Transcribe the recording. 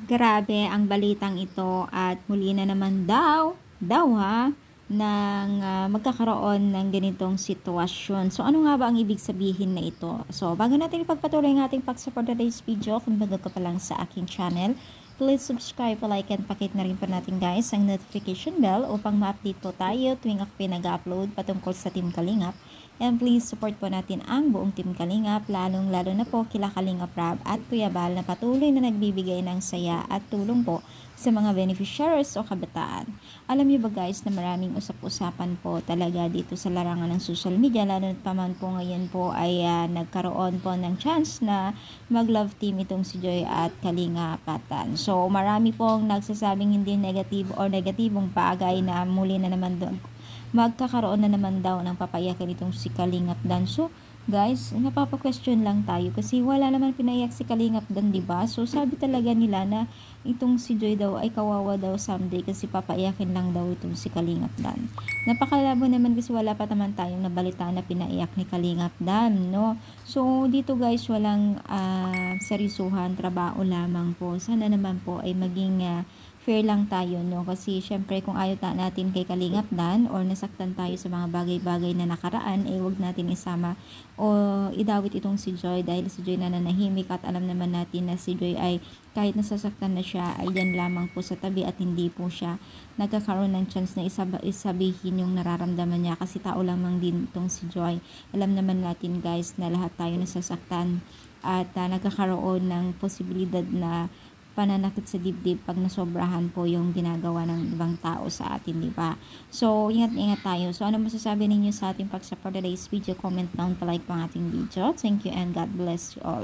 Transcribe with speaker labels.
Speaker 1: Grabe ang balitang ito at muli na naman magkakaroon ng ganitong sitwasyon. So ano nga ba ang ibig sabihin na ito? So bago natin ipagpatuloy ang ating pag-support today's video, kung bago ka pa lang sa aking channel, please subscribe, like, and pakit na rin po natin guys ang notification bell upang ma-update po tayo tuwing ako pinag-upload patungkol sa Team Kalingap. And please support po natin ang buong Team Kalingap, lalong-lalo na po kila Kalingap Rab at Kuya Bal na patuloy na nagbibigay ng saya at tulong po sa mga beneficiaries o kabataan. Alam niyo ba guys na maraming usap-usapan po talaga dito sa larangan ng social media, lalo na pa man po ngayon po ay nagkaroon po ng chance na mag-love team itong si Joy at Kalingapatan. So marami pong nagsasabing hindi negative o negatibong bagay na muli na naman doon magkakaroon na naman daw ng papayakan itong si Kalingap Dan. So guys, napapa-question lang tayo kasi wala naman pinaiyak si Kalingap Dan, diba? So sabi talaga nila na itong si Joy daw ay kawawa daw someday kasi papaiyakin lang daw itong si Kalingap Dan. Napakalabo naman kasi wala pa naman tayong nabalita na pinaiyak ni Kalingap Dan, no? So dito guys, walang seryosohan, trabaho lamang po. Sana naman po ay maging fair lang tayo, no? Kasi syempre kung ayaw natin kay Kalingap Dan or nasaktan tayo sa mga bagay-bagay na nakaraan, eh wag natin isama o idawit itong si Joy dahil si Joy nananahimik at alam naman natin na si Joy ay kahit nasasaktan na siya ay yan lamang po sa tabi at hindi po siya nagkakaroon ng chance na isabihin yung nararamdaman niya kasi tao lamang din itong si Joy. Alam naman natin guys na lahat tayo nasasaktan at nagkakaroon ng posibilidad na pananakit sa dibdib pag nasobrahan po yung ginagawa ng ibang tao sa atin, di ba? So, ingat-ingat tayo. So, ano masasabi ninyo sa ating pag-support today's video? Comment down, pa-like po ang ating video. Thank you and God bless you all.